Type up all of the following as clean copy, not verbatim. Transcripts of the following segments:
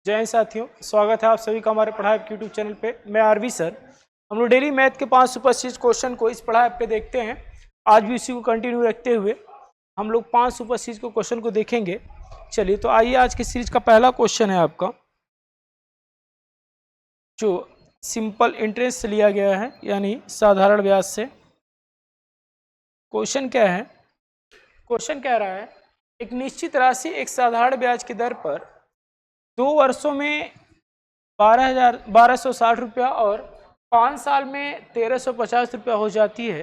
जय हिंद साथियों, स्वागत है आप सभी का हमारे पढ़ाई ऐप यूट्यूब चैनल पे। मैं आरवी सर। हम लोग डेली मैथ के 5 सुपर सीरीज क्वेश्चन को इस पढ़ाई ऐप पे देखते हैं। आज भी इसी को कंटिन्यू रखते हुए हम लोग 5 सुपर सीरीज को क्वेश्चन को देखेंगे। चलिए तो आइए, आज की सीरीज का पहला क्वेश्चन है आपका, जो सिंपल इंटरेस्ट से लिया गया है, यानी साधारण ब्याज से। क्वेश्चन क्या है? क्वेश्चन कह रहा है एक निश्चित राशि एक साधारण ब्याज की दर पर 2 वर्षों में 1260 रुपया और 5 साल में 1350 रुपया हो जाती है।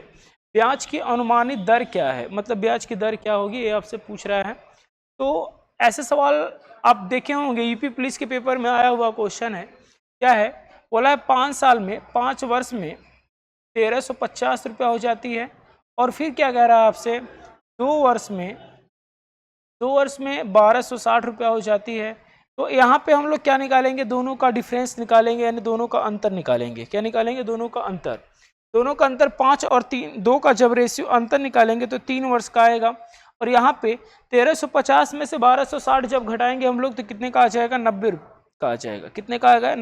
ब्याज की अनुमानित दर क्या है? मतलब ब्याज की दर क्या होगी, ये आपसे पूछ रहा है। तो ऐसे सवाल आप देखे होंगे, यूपी पुलिस के पेपर में आया हुआ क्वेश्चन है। क्या है? बोला है 5 साल में 5 वर्ष में 1350 रुपया हो जाती है, और फिर क्या कह रहा है आपसे, 2 वर्ष में 1260 रुपया हो जाती है। तो यहाँ पे हम लोग क्या निकालेंगे? दोनों का डिफरेंस निकालेंगे, यानी दोनों का अंतर निकालेंगे। क्या निकालेंगे? दोनों का अंतर। दोनों का अंतर 5 और 3, 2 का जब रेशियो अंतर निकालेंगे तो 3 वर्ष का आएगा। और यहाँ पे 1350 में से 1260 जब घटाएंगे हम लोग तो कितने का आ जाएगा? 90 का आ जाएगा। कितने का आएगा?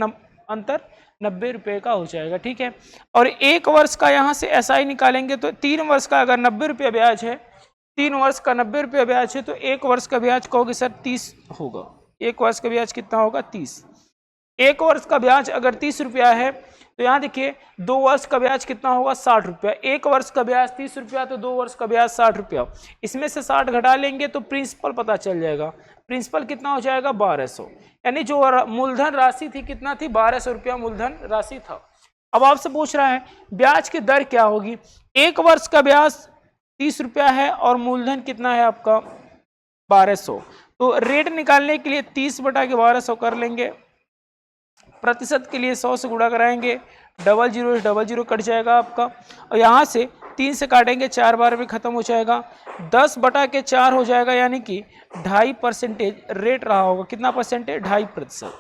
अंतर 90 रुपये का हो जाएगा। ठीक है। और 1 वर्ष का यहाँ से SI निकालेंगे तो 3 वर्ष का अगर 90 रुपये ब्याज है, 3 वर्ष का 90 रुपये ब्याज है, तो 1 वर्ष का ब्याज कहोगे सर 30 होगा। 1 वर्ष का ब्याज कितना होगा? 30। 1 वर्ष का ब्याज अगर 30 रुपया है तो यहाँ देखिए 2 वर्ष का ब्याज कितना होगा? 60 रुपया। 1 वर्ष का ब्याज 30 रुपया तो 2 वर्ष का ब्याज 60 रुपया। इसमें से 60 घटा लेंगे तो प्रिंसिपल पता चल जाएगा। प्रिंसिपल कितना हो जाएगा? 1200। यानी जो मूलधन राशि थी कितना थी? 1200 रुपया मूलधन राशि था। अब आपसे पूछ रहा है ब्याज की दर क्या होगी। 1 वर्ष का ब्याज 30 रुपया है और मूलधन कितना है आपका? 1200। तो रेट निकालने के लिए 30/1200 कर लेंगे। प्रतिशत के लिए 100 से गुणा कराएंगे, 00 कट जाएगा आपका। और यहाँ से 3 से काटेंगे, 4 बार में खत्म हो जाएगा। 10/4 हो जाएगा, यानी कि 2.5% रेट रहा होगा। कितना परसेंटेज? 2.5%।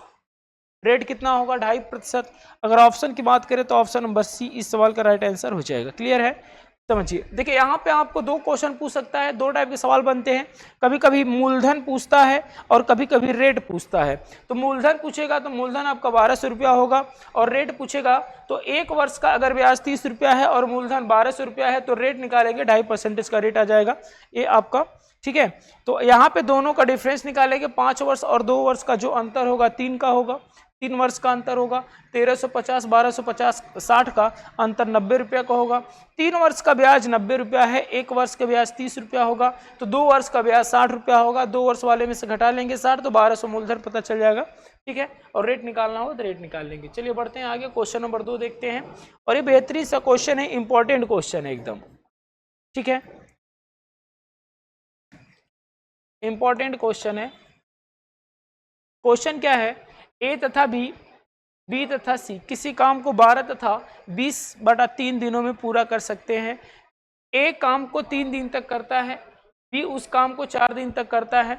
रेट कितना होगा? 2.5%। अगर ऑप्शन की बात करें तो ऑप्शन नंबर सी इस सवाल का राइट आंसर हो जाएगा। क्लियर है? समझिए। देखिए यहाँ पे आपको 2 क्वेश्चन पूछ सकता है, 2 टाइप के सवाल बनते हैं। कभी कभी मूलधन पूछता है और कभी कभी रेट पूछता है। तो मूलधन पूछेगा तो मूलधन आपका 1200 रुपया होगा, और रेट पूछेगा तो 1 वर्ष का अगर ब्याज 30 रुपया है और मूलधन 1200 रुपया है तो रेट निकालेंगे, 2.5% का रेट आ जाएगा ये आपका। ठीक है। तो यहाँ पे दोनों का डिफरेंस निकालेंगे। 5 वर्ष और 2 वर्ष का जो अंतर होगा 3 का होगा, 3 वर्ष का अंतर होगा। 1350 1250 60 का अंतर 90 रुपया का होगा। 3 वर्ष का ब्याज 90 रुपया है, 1 वर्ष का ब्याज 30 रुपया होगा, तो 2 वर्ष का ब्याज 60 रुपया होगा। 2 वर्ष वाले में से घटा लेंगे 60, तो 1200 मूलधन पता चल जाएगा। ठीक है। और रेट निकालना हो तो रेट निकाल लेंगे। चलिए बढ़ते हैं आगे, क्वेश्चन नंबर 2 देखते हैं। और ये बेहतरीन सा क्वेश्चन है, इंपॉर्टेंट क्वेश्चन है एकदम। ठीक है, इंपॉर्टेंट क्वेश्चन है। क्वेश्चन क्या है? ए तथा बी तथा सी किसी काम को 12 तथा 20/3 दिनों में पूरा कर सकते हैं। ए काम को 3 दिन तक करता है, बी उस काम को 4 दिन तक करता है।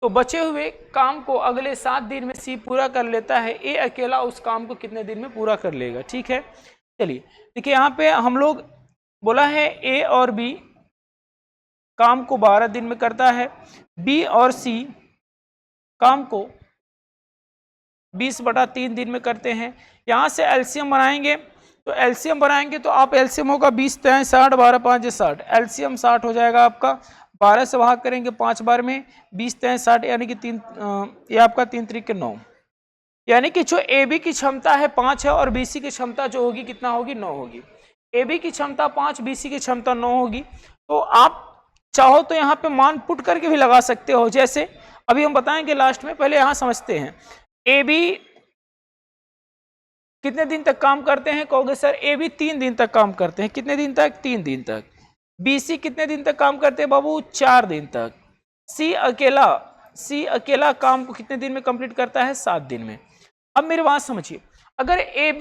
तो बचे हुए काम को अगले 7 दिन में सी पूरा कर लेता है। ए अकेला उस काम को कितने दिन में पूरा कर लेगा? ठीक है। चलिए देखिए, यहाँ पे हम लोग बोला है ए और बी काम को 12 दिन में करता है, बी और सी काम को 20/3 दिन में करते हैं। यहाँ से एलसीएम बनाएंगे, तो एलसीएम बनाएंगे तो आप एलसीएम होगा 20 3 60, 12 5 60, एलसीएम 60 हो जाएगा आपका। 12 से भाग करेंगे 5 बार में, 20 3 60, यानी कि 3 ये आपका 3 3 के 9, यानी कि जो ए बी की क्षमता है 5 है और बीसी की क्षमता जो होगी कितना होगी? 9 होगी। ए बी की क्षमता 5, बीसी की क्षमता 9 होगी। तो आप चाहो तो यहाँ पे मान पुट करके भी लगा सकते हो, जैसे अभी हम बताएंगे लास्ट में। पहले यहाँ समझते हैं ए बी कितने दिन तक काम करते हैं? कहोगे सर ए बी 3 दिन तक काम करते हैं। कितने दिन तक? 3 दिन तक। बीसी कितने दिन तक काम करते हैं बाबू? 4 दिन तक। सी अकेला काम को कितने दिन में कंप्लीट करता है? 7 दिन में। अब मेरी बात समझिए, अगर ए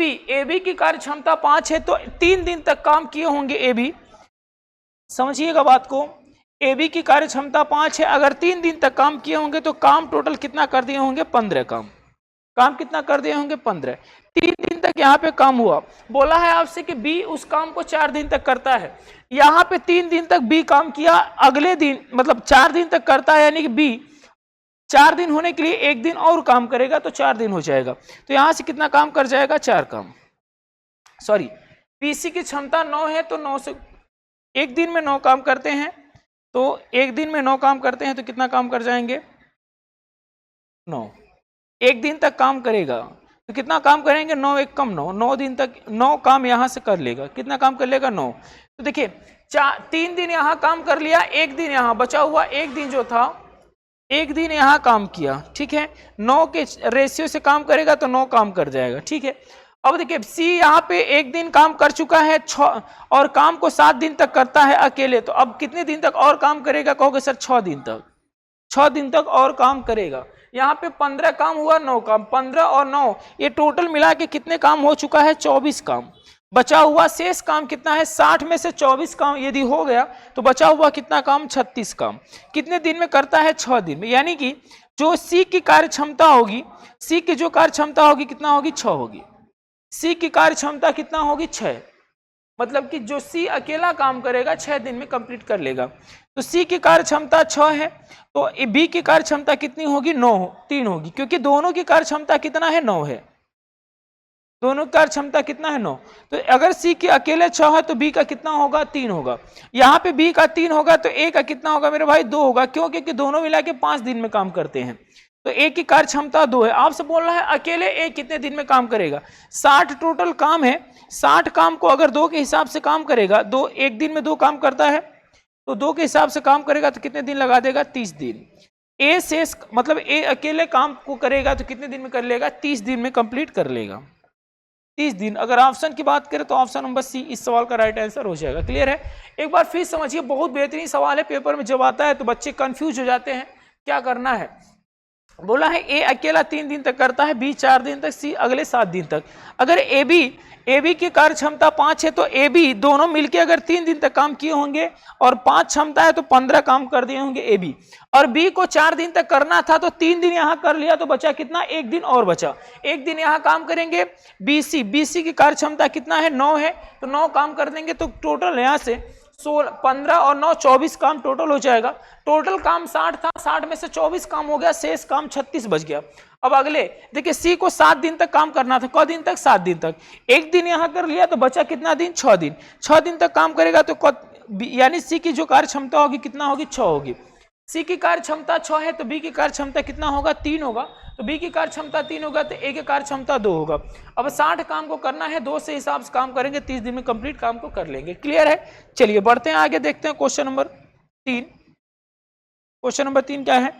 बी की कार्य क्षमता 5 है तो 3 दिन तक काम किए होंगे ए बी। समझिएगा बात को, ए बी की कार्य क्षमता 5 है, अगर 3 दिन तक काम किए होंगे तो काम टोटल कितना कर दिए होंगे? 15 काम कितना कर दिए होंगे? 15। 3 दिन तक यहाँ पे काम हुआ। बोला है आपसे कि बी उस काम को 4 दिन तक करता है। यहाँ पे 3 दिन तक बी काम किया, अगले दिन मतलब 4 दिन तक करता है, यानी कि बी 4 दिन होने के लिए 1 दिन और काम करेगा तो 4 दिन हो जाएगा। तो यहां से कितना काम कर जाएगा, 4 काम। सॉरी, पीसी की क्षमता 9 है तो 9 से 1 दिन में 9 काम करते हैं, तो 1 दिन में 9 काम करते हैं तो कितना काम कर जाएंगे, 9। 1 दिन तक काम करेगा तो कितना काम करेंगे, 9 1 कम 9, 9 दिन तक 9 काम यहां से कर लेगा। कितना काम कर लेगा, 9। तो देखिए 3 दिन यहां काम कर लिया, 1 दिन यहां बचा हुआ, 1 दिन जो था 1 दिन यहां काम किया, ठीक है। 9 के रेशियो से काम करेगा तो 9 काम कर जाएगा, ठीक है। अब देखिए सी यहाँ पे 1 दिन काम कर चुका है, 6 और काम को 7 दिन तक करता है अकेले, तो अब कितने दिन तक और काम करेगा, कहोगे सर 6 दिन तक। 6 दिन तक और काम करेगा। यहाँ पे 15 काम हुआ, 9 काम, 15 और 9 ये टोटल मिला के कितने काम हो चुका है, 24 काम। बचा हुआ शेष काम कितना है, 60 में से 24 काम यदि हो गया तो बचा हुआ कितना काम, 36 काम। कितने दिन में करता है, 6 दिन में। यानी कि जो सी की कार्य क्षमता होगी, सी की जो कार्य क्षमता होगी कितना होगी, 6 होगी। सी की कार्य क्षमता कितना होगी, 6। मतलब कि जो सी अकेला काम करेगा 6 दिन में कंप्लीट कर लेगा। तो सी की कार्य क्षमता 6 है, तो बी की कार्य क्षमता कितनी होगी, 3 होगी, क्योंकि दोनों की कार्य क्षमता कितना है, 9 है। दोनों की कार्य क्षमता कितना है, 9। तो अगर सी की अकेले 6 है तो बी का कितना होगा, 3 होगा। यहाँ पे बी का 3 होगा तो ए का कितना होगा मेरे भाई, 2 होगा। क्यों, क्योंकि दोनों मिला के 5 दिन में काम करते हैं। तो ए की कार्य क्षमता 2 है। आपसे बोल रहा है अकेले ए कितने दिन में काम करेगा, 60 टोटल काम है। 60 काम को अगर 2 के हिसाब से काम करेगा, 1 दिन में 2 काम करता है, तो 2 के हिसाब से काम करेगा तो कितने दिन लगा देगा, 30 दिन। ए शेष मतलब ए अकेले काम को करेगा तो कितने दिन में कर लेगा, 30 दिन में कंप्लीट कर लेगा, 30 दिन। अगर ऑप्शन की बात करें तो ऑप्शन नंबर सी इस सवाल का राइट आंसर हो जाएगा। क्लियर है। एक बार फिर समझिए, बहुत बेहतरीन सवाल है। पेपर में जब आता है तो बच्चे कंफ्यूज हो जाते हैं, क्या करना है। बोला है ए अकेला 3 दिन तक करता है, बी 4 दिन तक, सी अगले 7 दिन तक। अगर ए बी की कार्य क्षमता 5 है तो ए बी दोनों मिलके अगर 3 दिन तक काम किए होंगे और 5 क्षमता है तो 15 काम कर दिए होंगे ए बी। और बी को 4 दिन तक करना था तो 3 दिन यहां कर लिया तो बचा कितना, 1 दिन और बचा। 1 दिन यहां काम करेंगे। बीसी की कार्य क्षमता कितना है, 9 है, तो 9 काम कर देंगे तो टोटल यहां से 16 15 और 9 24 काम टोटल हो जाएगा। टोटल काम 60 था, 60 में से 24 काम हो गया, शेष काम 36 बच गया। अब अगले देखिए, सी को 7 दिन तक काम करना था। क दिन तक, 7 दिन तक। 1 दिन यहां कर लिया तो बचा कितना दिन, 6 दिन। 6 दिन तक काम करेगा तो यानी सी की जो कार्य क्षमता होगी कितना होगी, 6 होगी। सी की कार्य क्षमता 6 है तो बी की कार्य क्षमता कितना होगा, 3 होगा। तो बी की कार्य क्षमता 3 होगा तो ए की कार्य क्षमता 2 होगा। अब 60 काम को करना है, 2 से हिसाब से काम करेंगे, 30 दिन में कंप्लीट काम को कर लेंगे। क्लियर है। चलिए बढ़ते हैं आगे, देखते हैं क्वेश्चन नंबर 3। क्वेश्चन नंबर 3 क्या है,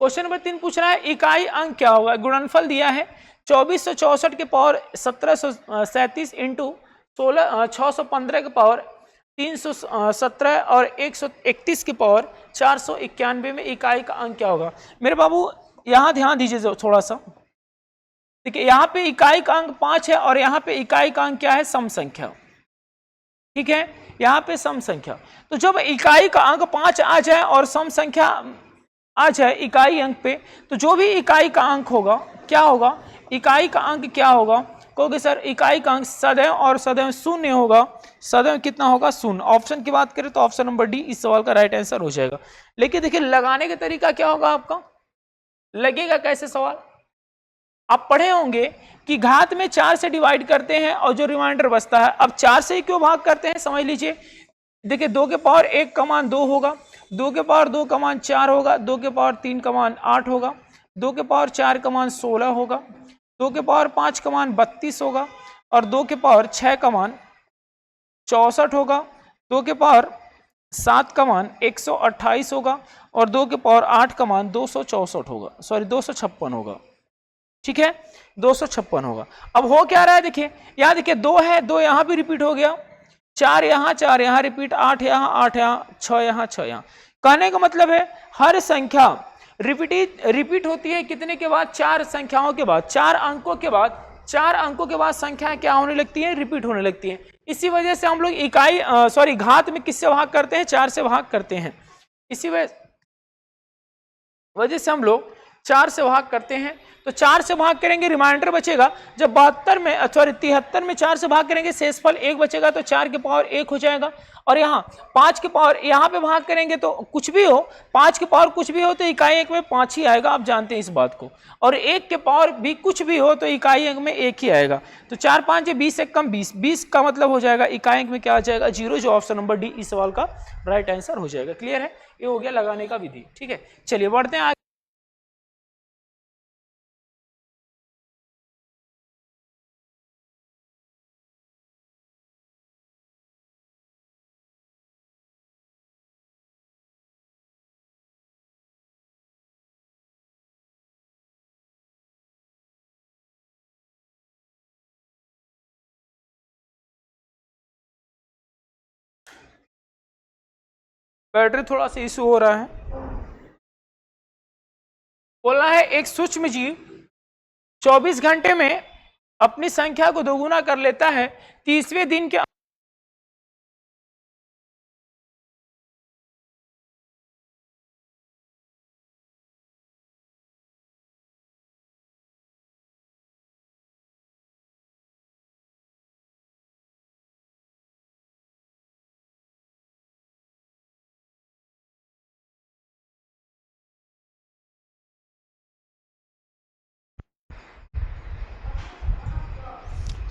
क्वेश्चन नंबर 3 पूछ रहा है इकाई अंक क्या होगा। गुणनफल दिया है 2464 के पावर 1737 इंटू 615 के पावर 317 और 131 की पावर 491 में इकाई का अंक क्या होगा। मेरे बाबू यहां ध्यान दीजिए थोड़ा सा। देखिए यहां पे इकाई का अंक 5 है और यहां पे इकाई का अंक क्या है, सम संख्या। ठीक है, यहां पे सम संख्या। तो जब इकाई का अंक 5 आ जाए और सम संख्या आ जाए इकाई अंक पे, तो जो भी इकाई का अंक होगा क्या होगा, इकाई का अंक क्या होगा, कहोगे सर इकाई का अंक सदैव और सदैव शून्य होगा। सदैव कितना होगा, शून्य। ऑप्शन की बात करें तो ऑप्शन नंबर डी इस सवाल का राइट आंसर हो जाएगा। लेकिन देखिए लगाने का तरीका क्या होगा आपका, लगेगा कैसे सवाल। आप पढ़े होंगे कि घात में 4 से डिवाइड करते हैं और जो रिमाइंडर बचता है, अब 4 से ही क्यों भाग करते हैं समझ लीजिए। देखिए 2 के पावर 1 का मान 2 होगा, 2 के पावर 2 का मान 4 होगा, 2 के पावर 3 का मान 8 होगा, 2 के पावर 4 का मान 16 होगा, 2 के पावर 5 का मान 32 होगा और 2 के पावर 6 का मान 64 होगा, 2 के पावर 7 का मान 128 होगा और 2 के पावर 8 का मान 264 होगा, सॉरी 256 होगा। ठीक है, 256 होगा। अब हो क्या रहा है, देखिए यहाँ देखिए 2 है, 2 यहाँ भी रिपीट हो गया, 4 यहाँ रिपीट, 8 यहाँ, 6 यहाँ, 6 यहाँ। कहने का मतलब है हर संख्या रिपीट होती है कितने के बाद, 4 संख्याओं के बाद, 4 अंकों के बाद, 4 अंकों के बाद संख्याएं क्या होने लगती है, रिपीट होने लगती है। इसी वजह से हम लोग इकाई घात में किससे भाग करते हैं, 4 से भाग करते हैं। इसी वजह से हम लोग 4 से भाग करते हैं तो 4 से भाग करेंगे, रिमाइंडर बचेगा। जब 72 में सॉरी 73 में 4 से भाग करेंगे शेषफल 1 बचेगा, तो 4 की पावर 1 हो जाएगा। और यहाँ 5 की पावर यहाँ पे भाग करेंगे तो कुछ भी हो, 5 की पावर कुछ भी हो तो इकाई एक में 5 ही आएगा, आप जानते हैं इस बात को। और 1 के पावर भी कुछ भी हो तो इकाई एक में 1 ही आएगा। तो 4 5 20 एक कम 20, 20 का मतलब हो जाएगा इकाई एक में क्या आ जाएगा 0, जो ऑप्शन नंबर डी इस सवाल का राइट आंसर हो जाएगा। क्लियर है, ये हो गया लगाने का विधि। ठीक है, चलिए बढ़ते हैं आगे। बैटरी थोड़ा सा इशू हो रहा है। बोला है एक सूक्ष्म जीव 24 घंटे में अपनी संख्या को दोगुना कर लेता है, 30वें दिन के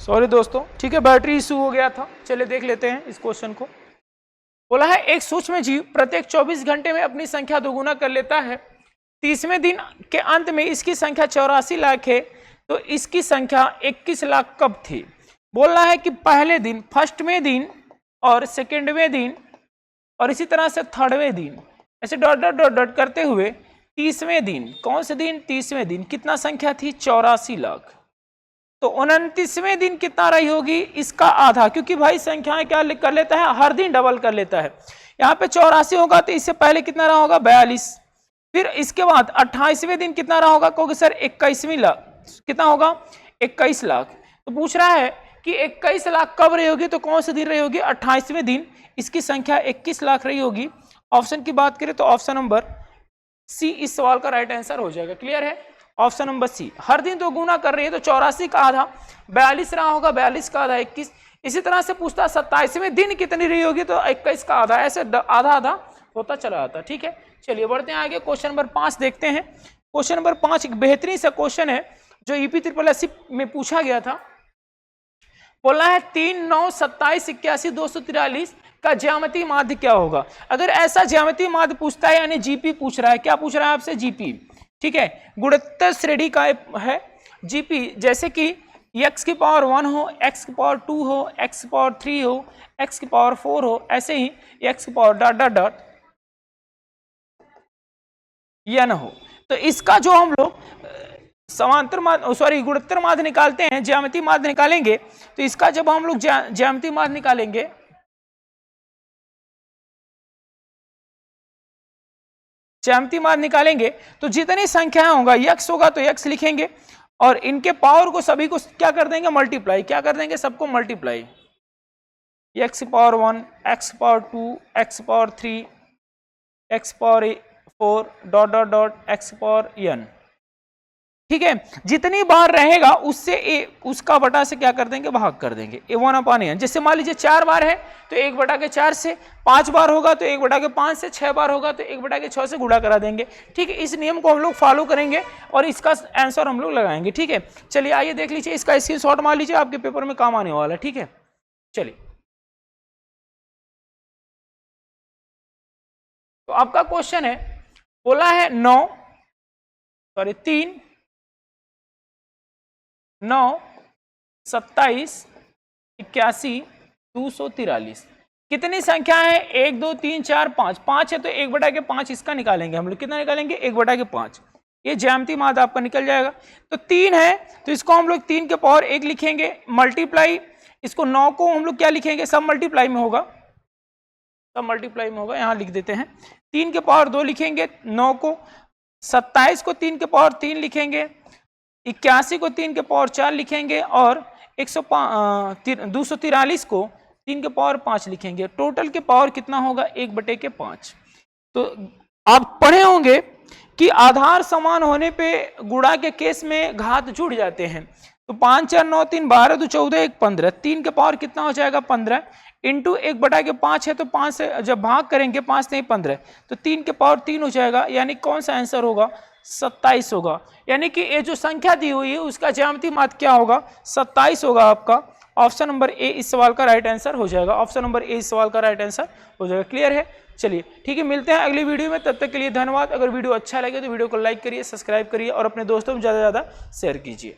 सॉरी दोस्तों, ठीक है, बैटरी इशू हो गया था। चलिए देख लेते हैं इस क्वेश्चन को। बोला है एक सूक्ष्म जीव प्रत्येक 24 घंटे में अपनी संख्या दोगुना कर लेता है, 30वें दिन के अंत में इसकी संख्या 84 लाख है, तो इसकी संख्या 21 लाख कब थी? बोल रहा है कि पहले दिन, फर्स्टवें दिन और सेकेंडवें दिन और इसी तरह से थर्डवें दिन, ऐसे डॉट डॉट डॉट डॉट करते हुए 30वें दिन, कौन से दिन? 30वें दिन कितना संख्या थी? 84 लाख। तो 29वें दिन कितना रही होगी? इसका आधा, क्योंकि भाई संख्याएं क्या कर लेता है, हर दिन डबल कर लेता है। यहाँ पे 84 होगा तो इससे पहले कितना रहा होगा? 42। फिर इसके बाद 28वें दिन कितना रहा होगा? कहोगे सर 21वीं लाख कितना होगा? 21 लाख। तो पूछ रहा है कि 21 लाख कब रही होगी, तो कौन से दिन रही होगी? 28वें दिन। इसकी संख्या 21 लाख रही होगी। ऑप्शन की बात करें तो ऑप्शन नंबर सी इस सवाल का राइट आंसर हो जाएगा। क्लियर है, ऑप्शन नंबर सी। हर दिन तो गुना कर रही है तो 84 का आधा 42 रहा होगा, 42 का आधा 21। इसी तरह से पूछता 27वें दिन कितनी रही होगी, तो 21 का आधा, ऐसे आधा आधा होता चला जाता। ठीक है, चलिए बढ़ते हैं आगे। क्वेश्चन नंबर 5 देखते हैं। क्वेश्चन नंबर 5 एक बेहतरीन सा क्वेश्चन है जो ईपी ट्रिपल एससी में पूछा गया था। बोला है 3 9 27 81 243 का ज्यामितीय माध्य क्या होगा? अगर ऐसा ज्यामितीय माध्य पूछता है, यानी जीपी पूछ रहा है, क्या पूछ रहा है आपसे? जीपी। ठीक है, गुणोत्तर श्रेणी का है जीपी, जैसे कि x की पावर 1 हो, x की पावर 2 हो, x की पावर 3 हो, x की पावर 4 हो, ऐसे ही x की power dot dot dot n हो। तो इसका जो हम लोग समांतर माध्य सॉरी गुणोत्तर माध्य निकालते हैं, ज्यामितीय माध्य निकालेंगे, तो इसका जब हम लोग ज्यामितीय माध्य निकालेंगे, ज्यामितीय माध्य निकालेंगे तो जितनी संख्याएं होगा, x होगा तो x लिखेंगे और इनके पावर को सभी को क्या कर देंगे? मल्टीप्लाई। क्या कर देंगे? सबको मल्टीप्लाई। x की पावर 1, x की पावर 2, x की पावर 3, x की power 4 dot dot dot x की पावर n। ठीक है, जितनी बार रहेगा उससे उसका बटा से क्या कर देंगे? भाग कर देंगे। a1/n। जैसे मान लीजिए 4 बार है तो 1/4 से, 5 बार होगा तो 1/5 से, 6 बार होगा तो 1/6 से गुणा करा देंगे। ठीक है, इस नियम को हम लोग फॉलो करेंगे और इसका आंसर हम लोग लगाएंगे। ठीक है, चलिए आइए देख लीजिए, इसका स्क्रीनशॉट मार लीजिए, आपके पेपर में काम आने वाला है। ठीक है, चलिए। तो आपका क्वेश्चन है, बोला है 3 9 27 81 243 कितनी संख्या है? 1 2 3 4 5। 5 है तो 1/5 इसका निकालेंगे हम लोग। कितना निकालेंगे? 1/5। ये ज्यामितीय माध्य आपका निकल जाएगा। तो 3 है तो इसको हम लोग 3 के पावर 1 लिखेंगे, मल्टीप्लाई इसको 9 को हम लोग क्या लिखेंगे? सब मल्टीप्लाई में होगा, सब मल्टीप्लाई में होगा, यहाँ लिख देते हैं। 3 के पावर 2 लिखेंगे 9 को, 27 को 3 के पावर 3 लिखेंगे, 81 को 3 के पावर 4 लिखेंगे और 243 को 3 के पावर 5 लिखेंगे। टोटल के पावर कितना होगा? 1/5। तो आप पढ़े होंगे कि आधार समान होने पे गुणा के केस में घात जुड़ जाते हैं। तो 5 4 9 3 12 2 14 1 15, 3 के पावर कितना हो जाएगा 15 इंटू 1/5 है, तो 5 से जब भाग करेंगे 5 नहीं 15, तो 3 के पावर 3 हो जाएगा, यानी कौन सा आंसर होगा 27 होगा। यानी कि ये जो संख्या दी हुई है उसका ज्यामितीय माध्य क्या होगा 27 होगा। आपका ऑप्शन नंबर ए इस सवाल का राइट आंसर हो जाएगा। ऑप्शन नंबर ए इस सवाल का राइट आंसर हो जाएगा। क्लियर है? चलिए ठीक है, मिलते हैं अगली वीडियो में, तब तक के लिए धन्यवाद। अगर वीडियो अच्छा लगे तो वीडियो को लाइक करिए, सब्सक्राइब करिए और अपने दोस्तों में ज़्यादा से ज़्यादा शेयर कीजिए।